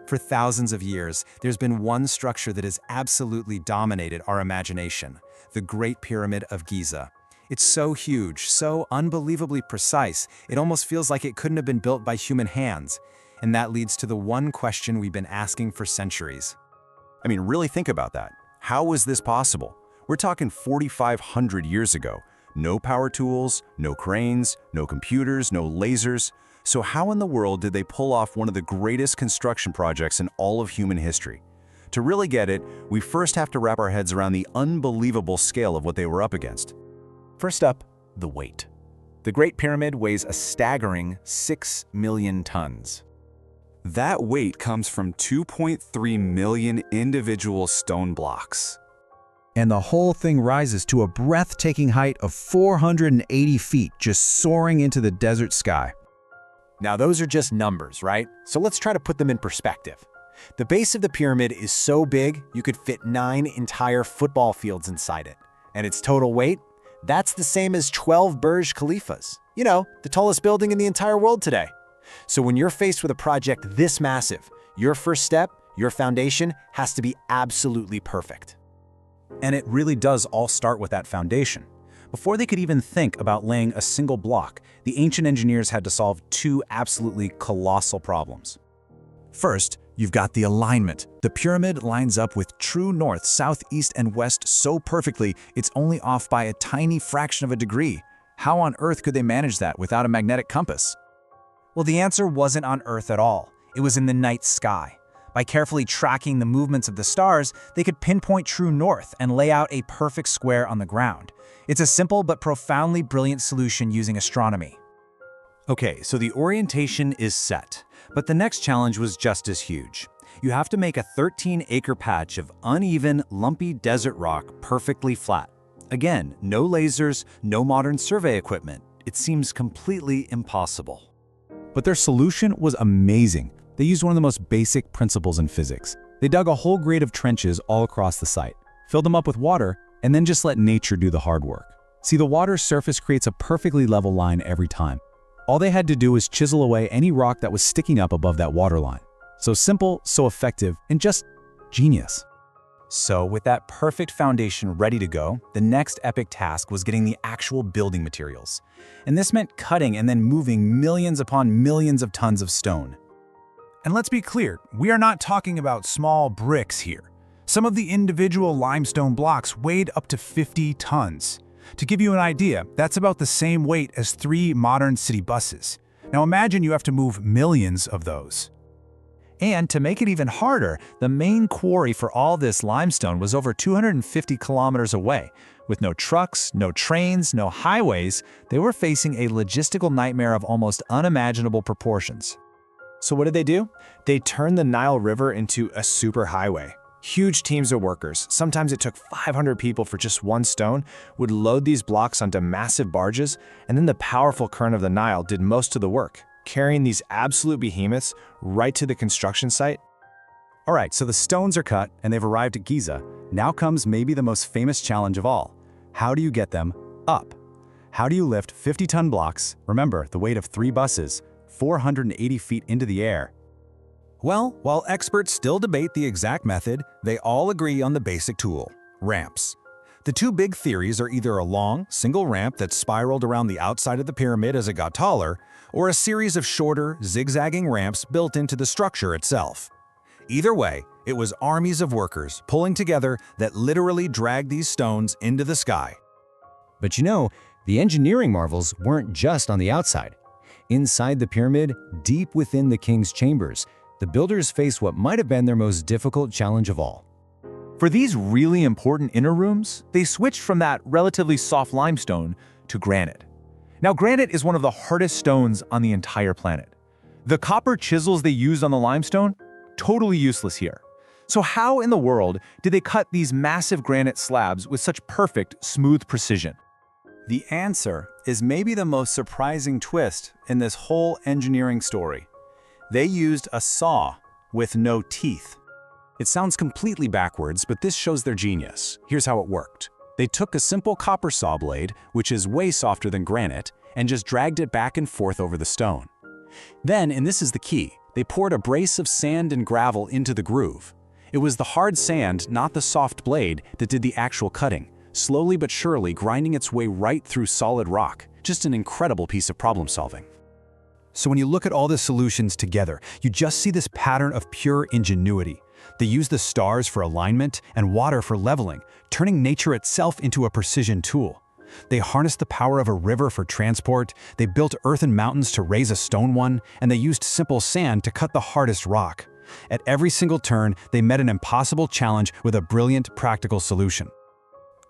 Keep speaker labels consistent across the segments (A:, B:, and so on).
A: For thousands of years, there's been one structure that has absolutely dominated our imagination: the Great Pyramid of Giza. It's so huge, so unbelievably precise, it almost feels like it couldn't have been built by human hands. And that leads to the one question we've been asking for centuries.
B: I mean, really think about that. How was this possible? We're talking 4,500 years ago. No power tools, no cranes, no computers, no lasers. So how in the world did they pull off one of the greatest construction projects in all of human history? To really get it, we first have to wrap our heads around the unbelievable scale of what they were up against.
C: First up, the weight. The Great Pyramid weighs a staggering 6 million tons.
B: That weight comes from 2.3 million individual stone blocks.
D: And the whole thing rises to a breathtaking height of 480 feet, just soaring into the desert sky.
C: Now those are just numbers, right? So let's try to put them in perspective. The base of the pyramid is so big, you could fit 9 entire football fields inside it. And its total weight? That's the same as 12 Burj Khalifas. You know, the tallest building in the entire world today. So when you're faced with a project this massive, your first step, your foundation, has to be absolutely perfect.
D: And it really does all start with that foundation. Before they could even think about laying a single block, the ancient engineers had to solve 2 absolutely colossal problems. First, you've got the alignment. The pyramid lines up with true north, south, east, and west so perfectly, it's only off by a tiny fraction of a degree. How on earth could they manage that without a magnetic compass?
A: Well, the answer wasn't on Earth at all. It was in the night sky. By carefully tracking the movements of the stars, they could pinpoint true north and lay out a perfect square on the ground. It's a simple but profoundly brilliant solution using astronomy.
D: Okay, so the orientation is set, but the next challenge was just as huge. You have to make a 13-acre patch of uneven, lumpy desert rock perfectly flat. Again, no lasers, no modern survey equipment. It seems completely impossible. But their solution was amazing. They used one of the most basic principles in physics. They dug a whole grade of trenches all across the site, filled them up with water, and then just let nature do the hard work. See, the water's surface creates a perfectly level line every time. All they had to do was chisel away any rock that was sticking up above that water line. So simple, so effective, and just genius.
A: So with that perfect foundation ready to go, the next epic task was getting the actual building materials. And this meant cutting and then moving millions upon millions of tons of stone.
E: And let's be clear, we are not talking about small bricks here. Some of the individual limestone blocks weighed up to 50 tons. To give you an idea, that's about the same weight as 3 modern city buses. Now imagine you have to move millions of those.
A: And to make it even harder, the main quarry for all this limestone was over 250 kilometers away. With no trucks, no trains, no highways, they were facing a logistical nightmare of almost unimaginable proportions.
C: So what did they do? They turned the Nile River into a superhighway. Huge teams of workers, sometimes it took 500 people for just one stone, would load these blocks onto massive barges, and then the powerful current of the Nile did most of the work, carrying these absolute behemoths right to the construction site.
D: All right, so the stones are cut and they've arrived at Giza. Now comes maybe the most famous challenge of all. How do you get them up? How do you lift 50-ton blocks, remember the weight of 3 buses, 480 feet into the air?
A: Well, while experts still debate the exact method, they all agree on the basic tool: ramps. The 2 big theories are either a long, single ramp that spiraled around the outside of the pyramid as it got taller, or a series of shorter, zigzagging ramps built into the structure itself. Either way, it was armies of workers pulling together that literally dragged these stones into the sky.
F: But you know, the engineering marvels weren't just on the outside. Inside the pyramid, deep within the king's chambers, the builders faced what might have been their most difficult challenge of all.
C: For these really important inner rooms, they switched from that relatively soft limestone to granite. Now, granite is one of the hardest stones on the entire planet. The copper chisels they used on the limestone, totally useless here. So how in the world did they cut these massive granite slabs with such perfect, smooth precision?
D: The answer is maybe the most surprising twist in this whole engineering story. They used a saw with no teeth. It sounds completely backwards, but this shows their genius. Here's how it worked. They took a simple copper saw blade, which is way softer than granite, and just dragged it back and forth over the stone. Then, and this is the key,
C: They poured a brace of sand and gravel into the groove. It was the hard sand, not the soft blade, that did the actual cutting, slowly but surely grinding its way right through solid rock. Just an incredible piece of problem solving.
E: So when you look at all the solutions together, you just see this pattern of pure ingenuity. They used the stars for alignment and water for leveling, turning nature itself into a precision tool. They harnessed the power of a river for transport, they built earthen mountains to raise a stone one, and they used simple sand to cut the hardest rock. At every single turn, they met an impossible challenge with a brilliant, practical solution.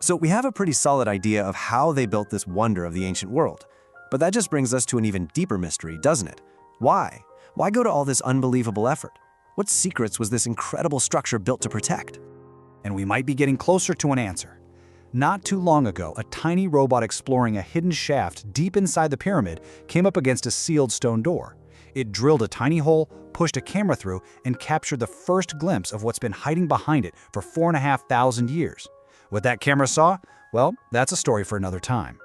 C: So we have a pretty solid idea of how they built this wonder of the ancient world. But that just brings us to an even deeper mystery, doesn't it? Why? Why go to all this unbelievable effort? What secrets was this incredible structure built to protect?
D: And we might be getting closer to an answer. Not too long ago, a tiny robot exploring a hidden shaft deep inside the pyramid came up against a sealed stone door. It drilled a tiny hole, pushed a camera through, and captured the first glimpse of what's been hiding behind it for 4,500 years. What that camera saw? Well, that's a story for another time.